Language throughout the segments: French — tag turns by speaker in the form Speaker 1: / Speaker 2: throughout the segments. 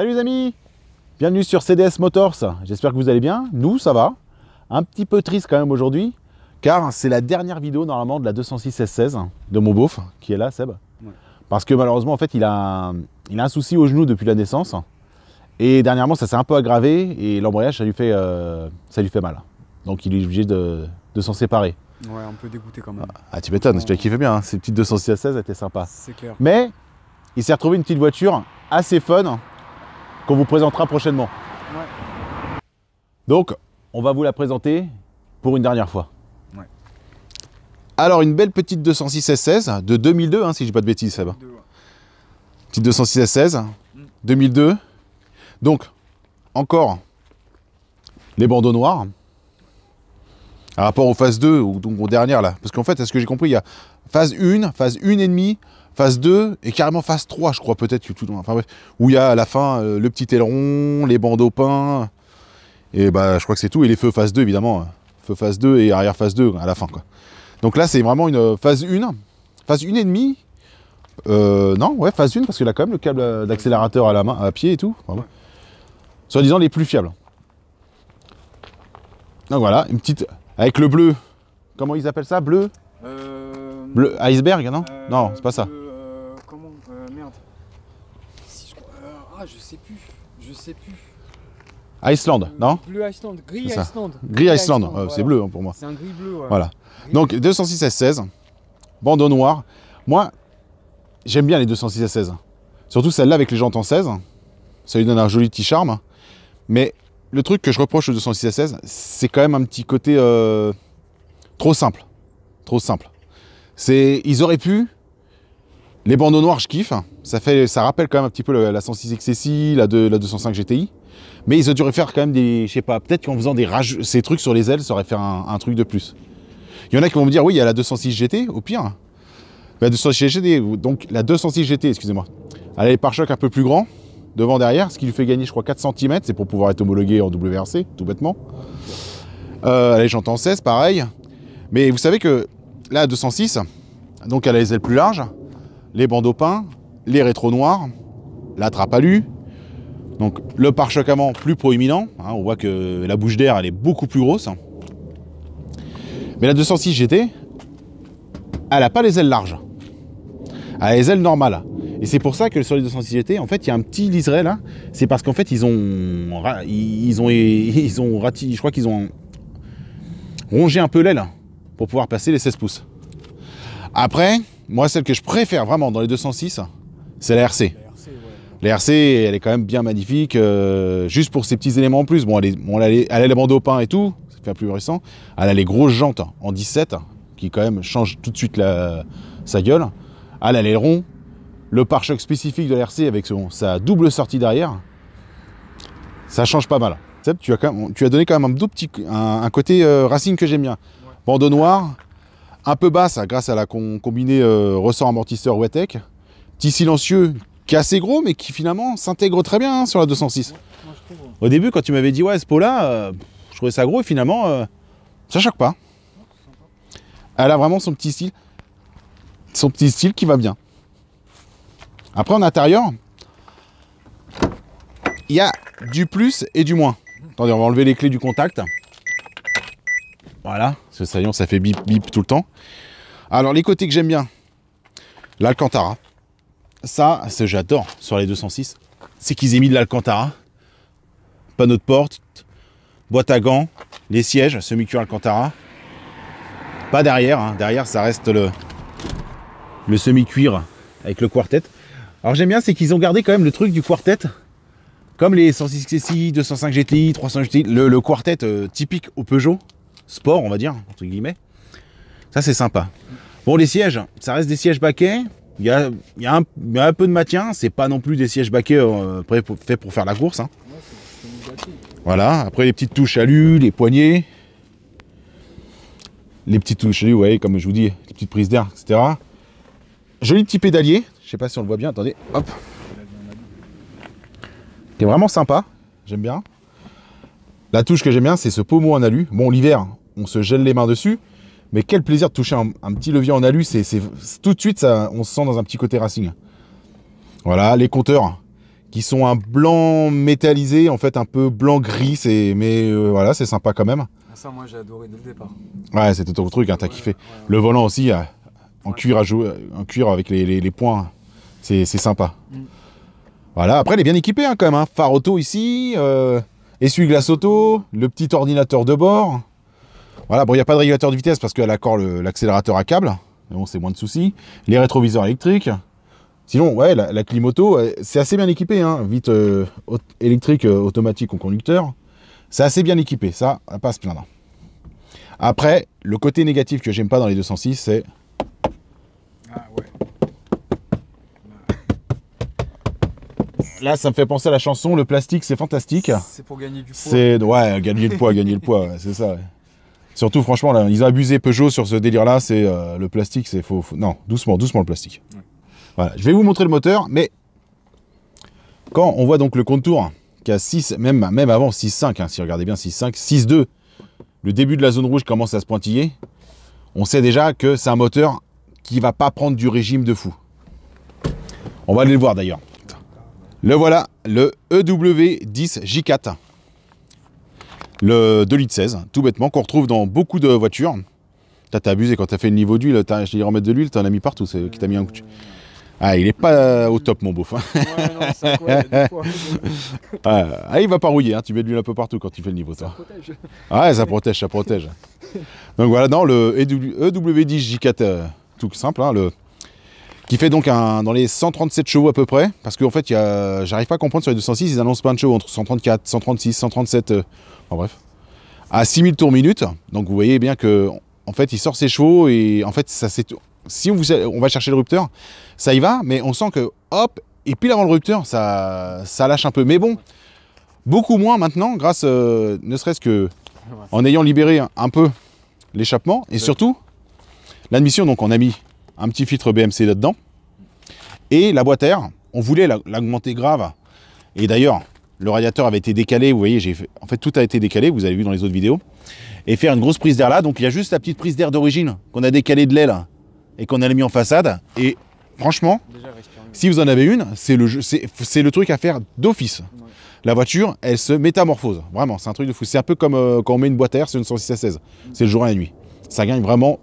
Speaker 1: Salut les amis, bienvenue sur CDS Motors, j'espère que vous allez bien, nous ça va, un petit peu triste quand même aujourd'hui, car c'est la dernière vidéo normalement de la 206 S16 de mon beauf, qui est là Seb, ouais. Parce que malheureusement en fait il a un souci au genou depuis la naissance, et dernièrement ça s'est un peu aggravé, et l'embrayage ça lui fait mal, donc il est obligé de s'en séparer.
Speaker 2: Ouais, un peu dégoûté quand même.
Speaker 1: Ah tu m'étonnes, tu as kiffé bien, hein. Ces petites 206 S16 étaient sympas.
Speaker 2: C'est clair.
Speaker 1: Mais il s'est retrouvé une petite voiture assez fun, qu'on vous présentera prochainement. Ouais. Donc, on va vous la présenter pour une dernière fois. Ouais. Alors, une belle petite 206 S16 de 2002, hein, si je dis pas de bêtises, Seb. Ouais. Petite 206 S16, 2002. Donc, encore les bandeaux noirs. Par rapport aux phases 2, ou donc aux dernières là. Parce qu'en fait, à ce que j'ai compris, il y a phase 1, phase 1,5, phase 2 et carrément phase 3, je crois peut-être, enfin, bref, où il y a à la fin le petit aileron, les bandeaux peints, et bah je crois que c'est tout, et les feux phase 2 évidemment, feu phase 2 et arrière phase 2 à la fin quoi. Donc là c'est vraiment une phase 1, phase 1,5, non, ouais, phase 1 parce qu'il a quand même le câble d'accélérateur à la main, à pied et tout, vraiment. Soi-disant les plus fiables. Donc voilà, une petite, avec le bleu, comment ils appellent ça, bleu bleu iceberg, non non, c'est pas ça.
Speaker 2: Comment merde. Si je sais plus.
Speaker 1: Iceland, non?
Speaker 2: Bleu Iceland, gris Iceland.
Speaker 1: Gris Iceland, voilà. C'est bleu hein, pour moi.
Speaker 2: C'est un gris bleu. Ouais.
Speaker 1: Voilà. Donc 206 S16, bandeau noir. Moi, j'aime bien les 206 S16. Surtout celle-là avec les jantes en 16. Ça lui donne un joli petit charme. Mais le truc que je reproche aux 206 S16, c'est quand même un petit côté trop simple. Trop simple. Ils auraient pu, les bandeaux noirs je kiffe, ça rappelle quand même un petit peu la 106 XSI, la 205 GTI, mais ils auraient dû faire quand même des, je sais pas, peut-être qu'en faisant ces trucs sur les ailes, ça aurait fait un truc de plus. Il y en a qui vont me dire, oui, il y a la 206 GT, au pire, la 206 GT, donc la 206 GT, excusez-moi, elle a les pare-chocs un peu plus grands, devant, derrière, ce qui lui fait gagner, je crois, 4 cm, c'est pour pouvoir être homologué en WRC, tout bêtement. Elle a les jantes en 16, pareil, mais vous savez que la 206, donc elle a les ailes plus larges, les bandeaux peints, les rétros noirs, la trappe alu, donc le pare-choc avant plus proéminent, hein, on voit que la bouche d'air elle est beaucoup plus grosse. Mais la 206 GT, elle n'a pas les ailes larges, elle a les ailes normales. Et c'est pour ça que sur les 206 GT, en fait, il y a un petit liseré là, c'est parce qu'en fait je crois qu'ils ont rongé un peu l'aile pour pouvoir passer les 16 pouces. Après, moi, celle que je préfère vraiment dans les 206, c'est la RC. La RC, elle est quand même bien magnifique, juste pour ces petits éléments en plus. Bon, elle a les bandeaux peints et tout, ça fait plus récent. Elle a les grosses jantes en 17, qui quand même changent tout de suite sa gueule. Elle a l'aileron, le pare-choc spécifique de la RC avec sa double sortie derrière. Ça change pas mal. Seb, tu as donné quand même un côté racing que j'aime bien. Bandeau noir, un peu basse grâce à la combinée ressort amortisseur Wetec. Petit silencieux qui est assez gros mais qui finalement s'intègre très bien hein, sur la 206. Ouais, au début quand tu m'avais dit ouais ce pot là, je trouvais ça gros et finalement ça choque pas. Elle a vraiment son petit style qui va bien. Après en intérieur, il y a du plus et du moins. Attendez, on va enlever les clés du contact. Voilà, ça fait bip bip tout le temps. Alors les côtés que j'aime bien, l'Alcantara. Ça j'adore sur les 206. C'est qu'ils aient mis de l'Alcantara. Panneau de porte, boîte à gants, les sièges, semi-cuir Alcantara. Pas derrière, hein. Derrière ça reste le semi-cuir avec le quartet. Alors j'aime bien, c'est qu'ils ont gardé quand même le truc du quartet. Comme les 106 XSI, 205 GTI, 300 GTI, le quartet typique au Peugeot. Sport, on va dire, entre guillemets. Ça, c'est sympa. Bon, les sièges, ça reste des sièges baquets. Il y a un peu de maintien. C'est pas non plus des sièges baquets faits pour faire la course. Hein. Voilà. Après, les petites touches alu, les poignées. Les petites touches alu, ouais, comme je vous dis, les petites prises d'air, etc. Joli petit pédalier. Je sais pas si on le voit bien. Attendez, hop. Qui est vraiment sympa. J'aime bien. La touche que j'aime bien, c'est ce pommeau en alu. Bon, l'hiver, on se gèle les mains dessus. Mais quel plaisir de toucher un petit levier en alu. C'est tout de suite, on se sent dans un petit côté racing. Voilà, les compteurs qui sont un blanc métallisé, en fait un peu blanc-gris, mais voilà, c'est sympa quand même.
Speaker 2: Ah, ça, moi, j'ai adoré dès le départ.
Speaker 1: Ouais, c'était ton truc, hein, t'as kiffé. Le volant aussi, en cuir en cuir avec les points, c'est sympa. Voilà, après, il est bien équipé hein, quand même. Hein. Phare auto ici, essuie-glace auto, le petit ordinateur de bord. Voilà, bon, il n'y a pas de régulateur de vitesse parce qu'elle accorde l'accélérateur à câble. Mais bon, c'est moins de soucis. Les rétroviseurs électriques. Sinon, ouais, la clim auto, c'est assez bien équipé. Hein. Vite électrique, automatique au conducteur. C'est assez bien équipé, ça, à pas se plaindre. Après, le côté négatif que j'aime pas dans les 206, c'est...
Speaker 2: Ah ouais.
Speaker 1: Là, ça me fait penser à la chanson, le plastique, c'est fantastique.
Speaker 2: C'est pour gagner du poids.
Speaker 1: C'est, ouais, gagner le poids, ouais, c'est ça. Ouais. Surtout, franchement, là, ils ont abusé Peugeot sur ce délire-là, c'est le plastique, c'est faux. Non, doucement le plastique. Ouais. Voilà, je vais vous montrer le moteur, mais quand on voit donc le contour qui a 6, même avant 6.5, hein, si vous regardez bien 6.5, 6.2, le début de la zone rouge commence à se pointiller, on sait déjà que c'est un moteur qui va pas prendre du régime de fou. On va aller le voir d'ailleurs. Le voilà, le EW10 J4. Le 2,16 litres, tout bêtement, qu'on retrouve dans beaucoup de voitures. T'as abusé quand t'as fait le niveau d'huile, je t'ai dit remettre de l'huile, t'en as mis partout, c'est qui t'a mis un coup. Ah, il est pas au top, mon beauf. Hein.
Speaker 2: Ouais, non, c'est quoi, des fois.
Speaker 1: Ah, il va pas rouiller, hein. Tu mets de l'huile un peu partout quand tu fais le niveau, toi.
Speaker 2: Ça protège.
Speaker 1: Ouais, ça protège. Donc voilà, dans le EW10 J4, tout simple, hein, qui fait donc dans les 137 chevaux à peu près, parce qu'en fait, j'arrive pas à comprendre sur les 206, ils annoncent plein de chevaux entre 134, 136, 137, enfin bref, à 6000 tours minute. Donc vous voyez bien que, en fait, il sort ses chevaux et en fait, ça c'est si on va chercher le rupteur, ça y va, mais on sent que hop, et puis avant le rupteur, ça lâche un peu. Mais bon, beaucoup moins maintenant, grâce, ne serait-ce que en ayant libéré un peu l'échappement et surtout l'admission. Donc on a mis un petit filtre BMC là-dedans. Et la boîte à air, on voulait l'augmenter grave. Et d'ailleurs, le radiateur avait été décalé. Vous voyez, en fait, tout a été décalé. Vous avez vu dans les autres vidéos. Et faire une grosse prise d'air là. Donc, il y a juste la petite prise d'air d'origine qu'on a décalée de l'aile et qu'on a mis en façade. Et franchement, si vous en avez une, c'est le truc à faire d'office. Ouais. La voiture, elle se métamorphose. Vraiment, c'est un truc de fou. C'est un peu comme quand on met une boîte à air sur une 106 à 16. C'est le jour et la nuit. Ça gagne vraiment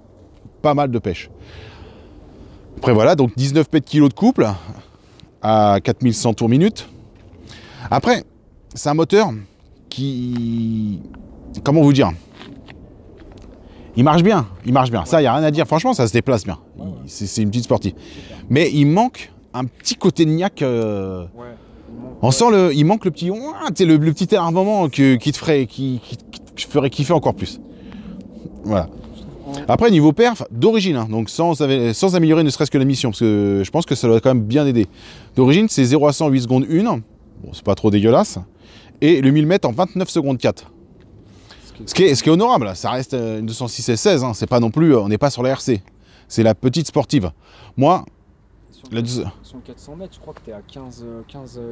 Speaker 1: pas mal de pêche. Après voilà, donc 19 pets de kilo de couple à 4100 tours minute. Après, c'est un moteur qui... Comment vous dire? Il marche bien. Ça, il n'y a rien à dire. Franchement, ça se déplace bien. C'est une petite sportive. Mais il manque un petit côté de niaque. On sent il manque le petit... le petit énervement qui te ferait kiffer encore plus. Voilà. Après, niveau perf, d'origine, hein, donc sans améliorer ne serait-ce que la mission, parce que je pense que ça doit quand même bien aider. D'origine, c'est 0 à 100 8 secondes 1, bon, c'est pas trop dégueulasse, et le 1000 mètres en 29 secondes 4. Ce qui est honorable, ça reste une 206 et 16, hein, c'est pas non plus, on n'est pas sur la RC, c'est la petite sportive. Moi,
Speaker 2: sur le 400 mètres, je crois que t'es à 15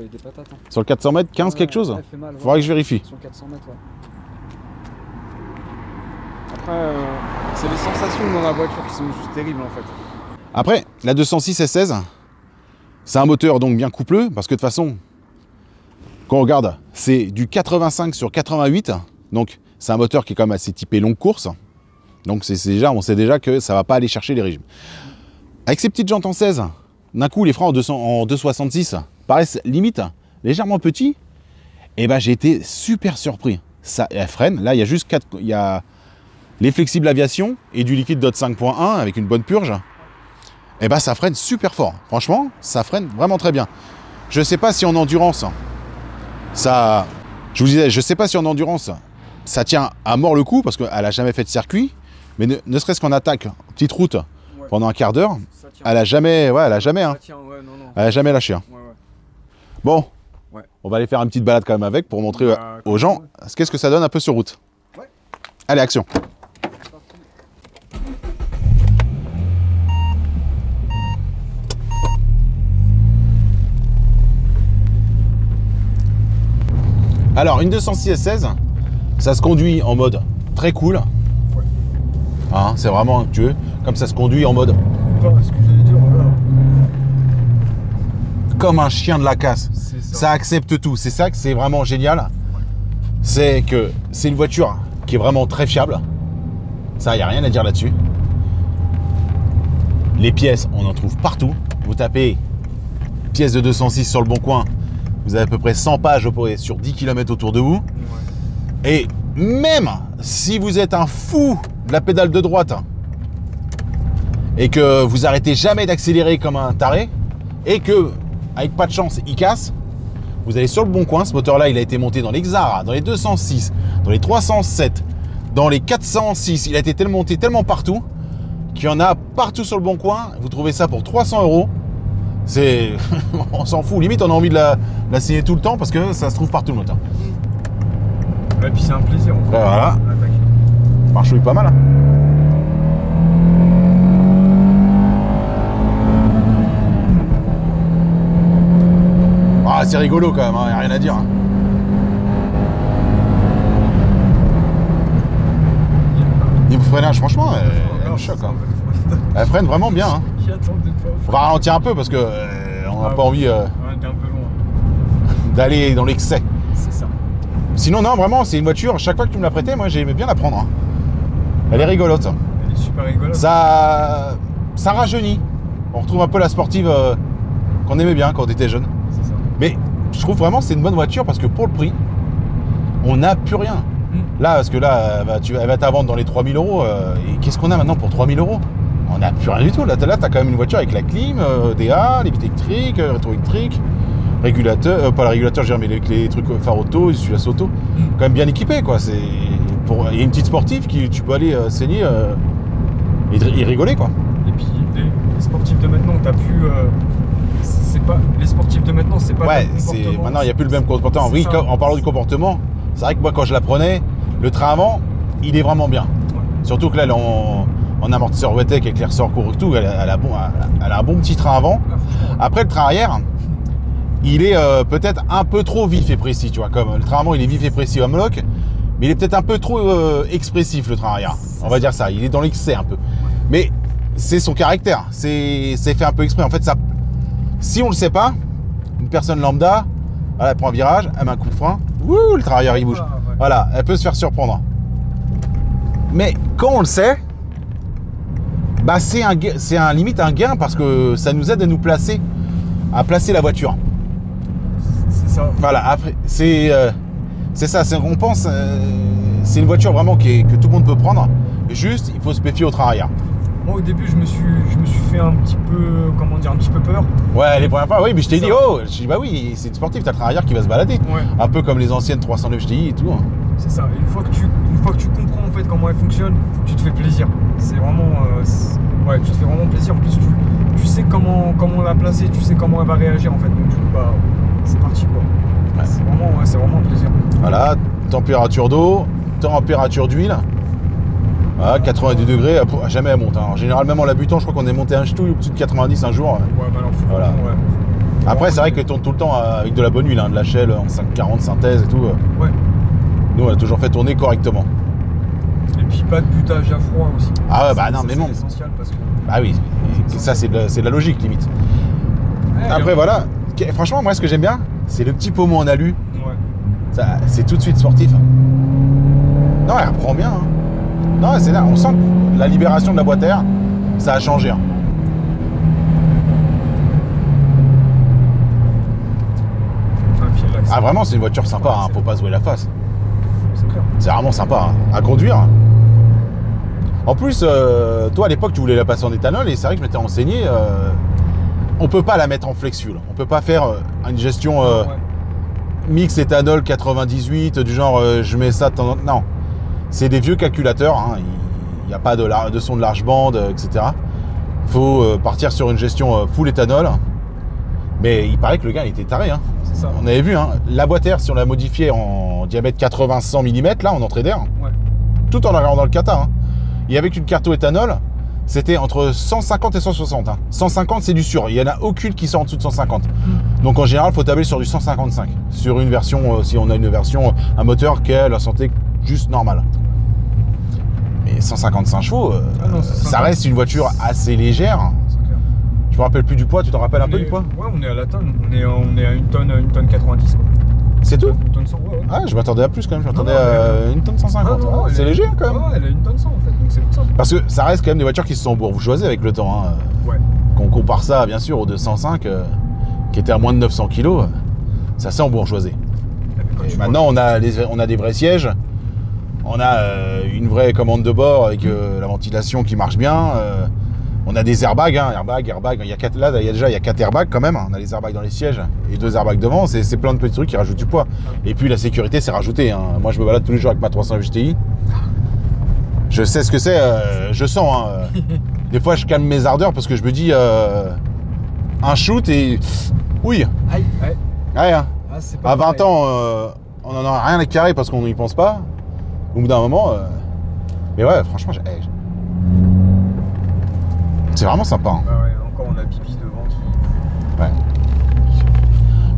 Speaker 2: et des patates. Hein.
Speaker 1: Sur le 400 mètres, 15 quelque chose
Speaker 2: fait mal,
Speaker 1: faudrait que je vérifie.
Speaker 2: Sur le 400 mètres, ouais. Après, c'est les sensations dans la voiture qui sont juste terribles en fait.
Speaker 1: Après, la 206 S16, c'est un moteur donc bien coupleux, parce que de toute façon, quand on regarde, c'est du 85 sur 88, donc c'est un moteur qui est quand même assez typé longue course. Donc on sait déjà que ça ne va pas aller chercher les régimes. Avec ces petites jantes en 16, d'un coup les freins en 266 paraissent limite légèrement petits, et ben j'ai été super surpris. Ça, elle freine, là il y a juste 4... Il y a les flexibles aviation et du liquide DOT 5.1 avec une bonne purge, et ben ça freine super fort. Franchement, ça freine vraiment très bien. Je sais pas si en endurance, ça... Je vous disais, je sais pas si en endurance, ça tient à mort le coup, parce qu'elle a jamais fait de circuit, mais ne serait-ce qu'en attaque, petite route, pendant un quart d'heure, elle a jamais... Ouais, elle a jamais, hein. Elle a jamais lâché. Hein. Bon, on va aller faire une petite balade quand même avec, pour montrer aux gens qu'est-ce que ça donne un peu sur route. Allez, action. Alors, une 206 S16, ça se conduit en mode très cool. Hein, c'est vraiment, tu veux, comme ça se conduit en mode... comme un chien de la casse.
Speaker 2: C'est
Speaker 1: Ça accepte tout. C'est ça que c'est vraiment génial. C'est que c'est une voiture qui est vraiment très fiable. Ça, il n'y a rien à dire là-dessus. Les pièces, on en trouve partout. Vous tapez pièces de 206 sur le bon coin, vous avez à peu près 100 pages sur 10 km autour de vous.
Speaker 2: Ouais.
Speaker 1: Et même si vous êtes un fou de la pédale de droite et que vous arrêtez jamais d'accélérer comme un taré et que, avec pas de chance, il casse, vous allez sur le bon coin. Ce moteur-là, il a été monté dans les Xara, dans les 206, dans les 307, dans les 406. Il a été monté tellement partout qu'il y en a partout sur le bon coin. Vous trouvez ça pour 300 €. C'est... on s'en fout. Limite, on a envie de la signer tout le temps parce que ça se trouve partout le moteur.
Speaker 2: Ouais, puis c'est un plaisir. En fait.
Speaker 1: Voilà. Marche pas mal. Hein. Ah, c'est rigolo quand même, hein. Y a rien à dire. Hein. Niveau freinage, franchement, elle me choque. Hein. Elle freine vraiment bien. Hein. On va ralentir un peu parce que on n'a pas envie d'aller dans l'excès.
Speaker 2: C'est ça.
Speaker 1: Sinon, non, vraiment, c'est une voiture. Chaque fois que tu me l'as prêtée, moi, j'aimais bien la prendre. Hein. Elle est rigolote.
Speaker 2: Elle est super rigolote.
Speaker 1: Ça rajeunit. On retrouve un peu la sportive qu'on aimait bien quand on était jeune.
Speaker 2: C'est ça.
Speaker 1: Mais je trouve vraiment que c'est une bonne voiture parce que pour le prix, on n'a plus rien. Là, parce que là, elle va t'à vendre dans les 3000 €. Et qu'est-ce qu'on a maintenant pour 3000 €? On n'a plus rien du tout. Là, tu as quand même une voiture avec la clim, DA, les vitres électriques, rétro-électrique, régulateur, pas le régulateur, je veux dire, mais les trucs phare auto, essuie-glace auto. Quand même bien équipé, quoi. Il y a une petite sportive qui tu peux aller saigner et rigoler, quoi.
Speaker 2: Et puis, les sportifs de maintenant, t'as plus. C'est pas. Les sportifs de maintenant, c'est pas.
Speaker 1: Ouais, maintenant, il n'y a plus le même comportement. Oui, en parlant du comportement, c'est vrai que moi, quand je la prenais, le train avant, il est vraiment bien. Ouais. Surtout que là, en amortisseur WETEC avec les ressorts courts et tout, elle a un bon petit train avant. Après, le train arrière, il est peut-être un peu trop vif et précis, tu vois. Comme le train avant, il est vif et précis homme lock, mais il est peut-être un peu trop expressif, le train arrière. On va dire ça, il est dans l'excès un peu. Mais c'est son caractère, c'est fait un peu exprès. En fait, ça, si on le sait pas, une personne lambda, elle prend un virage, elle met un coup de frein, wouh, le train arrière il bouge. Voilà, elle peut se faire surprendre. Mais quand on le sait, bah c'est limite un gain parce que ça nous aide à placer la voiture.
Speaker 2: C'est ça.
Speaker 1: Voilà, après, c'est ça, on pense, c'est une voiture vraiment que tout le monde peut prendre. Juste, il faut se méfier au train arrière.
Speaker 2: Moi, au début, je me suis fait un petit peu, comment dire, un petit peu peur.
Speaker 1: Ouais, les premières fois, oui, mais je t'ai dit, je dis, bah oui, c'est une sportive, t'as le train arrière qui va se balader. Ouais. Un peu comme les anciennes 309 GTI et tout. Hein.
Speaker 2: C'est ça, une fois que tu comprends en fait comment elle fonctionne, tu te fais plaisir. C'est vraiment, ouais, tu te fais vraiment plaisir. En plus, tu sais comment la placer, tu sais comment elle va réagir en fait. Donc, du coup, bah, c'est parti quoi. Ouais. C'est vraiment un plaisir.
Speaker 1: Voilà, température d'eau, température d'huile. Voilà, 90 degrés, jamais elle monte. Hein. En général, même en l'habitant, je crois qu'on est monté un ch'touille au-dessus de 90 un jour.
Speaker 2: Ouais, bah alors,
Speaker 1: voilà. Ouais. Après, c'est vrai qu'elle tourne tout le temps avec de la bonne huile, hein, de la Shell en 540 synthèse et tout.
Speaker 2: Ouais.
Speaker 1: Nous, on a toujours fait tourner correctement.
Speaker 2: Et puis pas de butage à froid aussi.
Speaker 1: Ah ouais, bah non, mais non.
Speaker 2: C'est essentiel parce que.
Speaker 1: Bah oui, ça c'est de la logique limite. Ouais, après, voilà. Franchement, moi, ce que j'aime bien, c'est le petit pommeau en alu. Ouais. C'est tout de suite sportif. Non, elle reprend bien. Hein. Non, c'est là, on sent que la libération de la boîte à air, ça a changé. Hein. Ah, vraiment, c'est une voiture sympa, hein, faut pas se jouer la face.
Speaker 2: C'est clair.
Speaker 1: C'est vraiment sympa hein, à conduire. En plus, toi à l'époque, tu voulais la passer en éthanol et c'est vrai que je m'étais renseigné. On peut pas la mettre en flex fuel. On peut pas faire une gestion mix éthanol 98, du genre je mets ça de temps en temps. Non. C'est des vieux calculateurs, hein. Il n'y a pas de son de large bande, etc. Il faut partir sur une gestion full éthanol. Mais il paraît que le gars il était taré. Hein.
Speaker 2: C'est ça.
Speaker 1: On avait vu, hein, la boîte à air, si on la modifiait en diamètre 80-100 mm, là, en entrée d'air, tout en regardant dans le kata. Hein. Et avec une carte éthanol, c'était entre 150 et 160. Hein. 150, c'est du sûr. Il n'y en a aucune qui sort en dessous de 150. Donc en général, il faut tabler sur du 155. Sur une version, si on a une version, un moteur qui a la santé juste normale. Mais 155 chevaux, ça reste une voiture assez légère. Je me rappelle plus du poids, tu t'en rappelles un peu du poids?
Speaker 2: Ouais, on est à la tonne. On est à une tonne 90 quoi.
Speaker 1: C'est tout?
Speaker 2: Une tonne 100, ouais.
Speaker 1: Ah, je m'attendais à plus quand même, je m'attendais à une tonne 150. Ah, c'est léger quand même.
Speaker 2: Ouais, elle a une tonne 100 en fait, donc c'est pour ça.
Speaker 1: Parce que ça reste quand même des voitures qui se sont bourgeoisées avec le temps. Hein.
Speaker 2: Ouais.
Speaker 1: Qu'on compare ça bien sûr au 205 qui était à moins de 900 kg, ça s'est embourgeoisé. Et maintenant on a des vrais sièges, on a une vraie commande de bord avec la ventilation qui marche bien. On a des airbags, hein, airbags. Il y a 4, là, il y a 4 airbags quand même. On a les airbags dans les sièges et 2 airbags devant. C'est plein de petits trucs qui rajoutent du poids. Et puis la sécurité, c'est rajouté. Hein. Moi, je me balade tous les jours avec ma 300 GTI. Je sais ce que c'est. Je sens. Hein. Des fois, je calme mes ardeurs parce que je me dis un shoot et oui.
Speaker 2: Aïe, ouais.
Speaker 1: Ouais. Hein.
Speaker 2: À
Speaker 1: 20 ans, on en a rien à carrer parce qu'on n'y pense pas. Au bout d'un moment. Mais ouais, franchement, c'est vraiment sympa. Hein.
Speaker 2: Ah ouais, encore on a pipi devant qui...
Speaker 1: Ouais.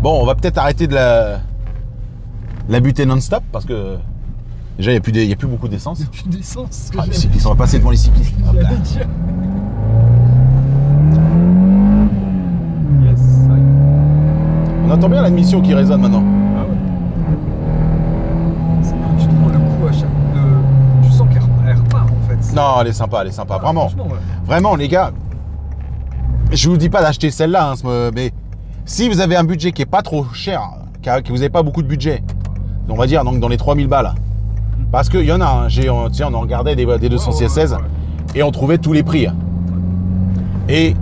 Speaker 1: Bon, on va peut-être arrêter de la buter non-stop parce que déjà il n'y a plus beaucoup d'essence.
Speaker 2: Il n'y a plus d'essence.
Speaker 1: Ah, les cyclistes, on va passer devant les cyclistes. Hop là.
Speaker 2: Yes.
Speaker 1: On entend bien l'admission qui résonne maintenant.
Speaker 2: Ah ouais. C'est quand tu te prends le coup à chaque... Tu sens qu'elle repart en fait.
Speaker 1: Non, elle est sympa, vraiment.
Speaker 2: Ouais.
Speaker 1: Vraiment, les gars, je vous dis pas d'acheter celle-là, hein, mais si vous avez un budget qui est pas trop cher, que vous n'avez pas beaucoup de budget, on va dire donc dans les 3000 balles, parce qu'il y en a, hein, on en regardait des 216 et on trouvait tous les prix. Et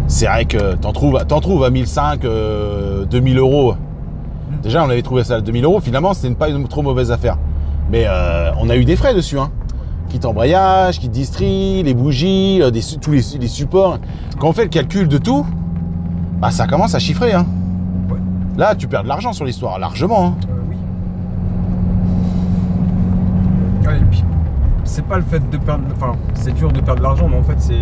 Speaker 1: c'est vrai que t'en trouves à 1500, 2000 euros. Déjà, on avait trouvé ça à 2000 euros, finalement, c'était pas une trop mauvaise affaire. Mais on a eu des frais dessus, hein. Kit embrayage, kit distri, les bougies, tous les supports. Quand on fait le calcul de tout, bah ça commence à chiffrer. Hein.
Speaker 2: Ouais.
Speaker 1: Là, tu perds de l'argent sur l'histoire, largement. Hein.
Speaker 2: Oui. Ouais, et puis, c'est pas le fait de perdre... Enfin, c'est dur de perdre de l'argent, mais en fait,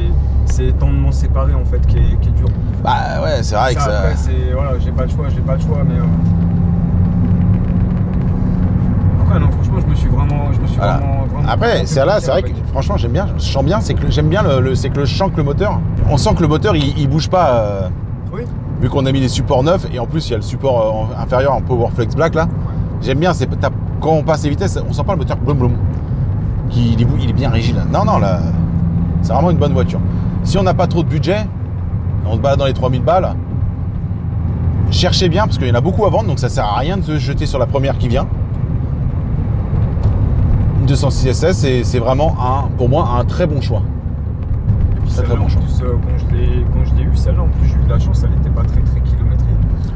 Speaker 2: c'est étendement séparé, en fait, qui est dur.
Speaker 1: Bah ouais, c'est vrai que ça...
Speaker 2: Après, c'est... Voilà, j'ai pas le choix, mais... Après, non, franchement, je me suis vraiment
Speaker 1: Après, c'est vrai que franchement j'aime bien, je sens bien, c'est que j'aime bien c'est que je sens que le moteur, on sent que le moteur il bouge pas,
Speaker 2: oui.
Speaker 1: Vu qu'on a mis les supports neufs et en plus il y a le support inférieur en Powerflex Black là. J'aime bien, quand on passe les vitesses, on sent pas le moteur blum blum, il est bien rigide. Non là, c'est vraiment une bonne voiture. Si on n'a pas trop de budget, on se balade dans les 3000 balles, cherchez bien parce qu'il y en a beaucoup à vendre, donc ça sert à rien de se jeter sur la première qui vient. 206 SS, c'est vraiment pour moi un très bon choix.
Speaker 2: Et puis très bon choix. Quand je l'ai eu celle-là, en plus j'ai eu de la chance, elle n'était pas très kilométrée.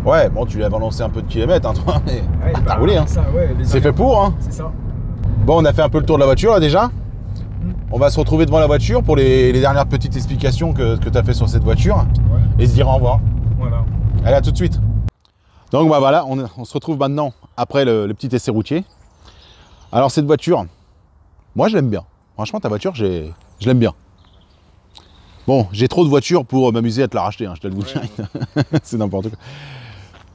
Speaker 1: Ouais, bon tu lui as balancé un peu de kilomètres, hein, toi, mais
Speaker 2: ouais,
Speaker 1: t'as roulé. Hein.
Speaker 2: Ouais,
Speaker 1: c'est fait pour. Hein.
Speaker 2: C'est ça.
Speaker 1: Bon, on a fait un peu le tour de la voiture là déjà. On va se retrouver devant la voiture pour les dernières petites explications que tu as fait sur cette voiture. Ouais. Et se dire au revoir.
Speaker 2: Voilà.
Speaker 1: Allez, à tout de suite. Donc bah voilà, on se retrouve maintenant après le petit essai routier. Alors cette voiture, moi je l'aime bien. Franchement ta voiture, je l'aime bien. Bon, j'ai trop de voitures pour m'amuser à te la racheter, hein, je te le dis direct. C'est n'importe quoi.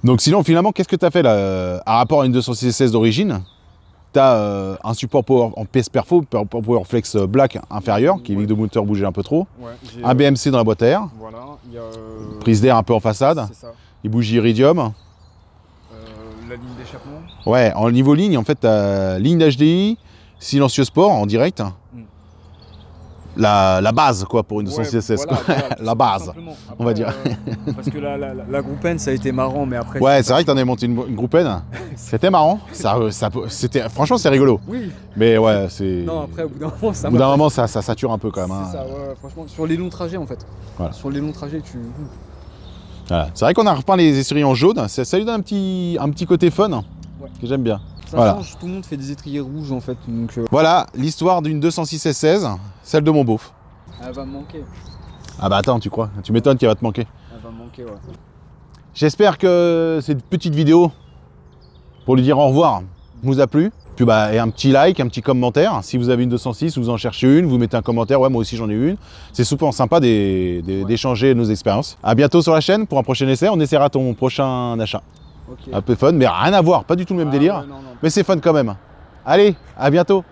Speaker 1: Donc sinon finalement, qu'est-ce que tu as fait là à rapport à une 206 d'origine? Tu as un support en PS Perfo, Powerflex Black inférieur, qui évite de moteur bouger un peu trop. Ouais, un BMC dans la boîte à air. Voilà, y a, prise d'air un peu en façade. C'est ça. Les bougies Iridium.
Speaker 2: La ligne d'échappement.
Speaker 1: Ouais, en niveau ligne, en fait, tu as ligne d'HDI, silencieux sport en direct. La base, quoi, pour une 206 SS. Voilà, la base, après, on va dire.
Speaker 2: Parce que la groupe N, ça a été marrant, mais après...
Speaker 1: Ouais, c'est vrai que t'en as monté une groupe N. C'était marrant. Franchement, c'est rigolo. Oui. Mais ouais, c'est...
Speaker 2: Non, après, au bout d'un moment, ça...
Speaker 1: Au bout d'un moment, ça sature un peu, quand même.
Speaker 2: C'est ça, ouais, franchement. Sur les longs trajets, en fait. Voilà. Sur les longs trajets, tu...
Speaker 1: Voilà. C'est vrai qu'on a repeint les étriers en jaune. Ça lui donne un petit côté fun que j'aime bien.
Speaker 2: Ça change, tout le monde fait des étriers rouges en fait. Donc,
Speaker 1: Voilà l'histoire d'une 206 16, celle de mon beauf.
Speaker 2: Elle va me manquer.
Speaker 1: Ah bah attends, tu crois? Tu m'étonnes qu'elle va te manquer.
Speaker 2: Elle va me manquer, ouais.
Speaker 1: J'espère que cette petite vidéo, pour lui dire au revoir, vous a plu. Puis bah, et un petit like, un petit commentaire. Si vous avez une 206, vous en cherchez une, vous mettez un commentaire. Ouais, moi aussi j'en ai une. C'est souvent sympa d'échanger nos expériences. À bientôt sur la chaîne pour un prochain essai. On essaiera ton prochain achat. Okay. Un peu fun, mais rien à voir, pas du tout le même délire. Ouais, non. Mais c'est fun quand même. Allez, à bientôt.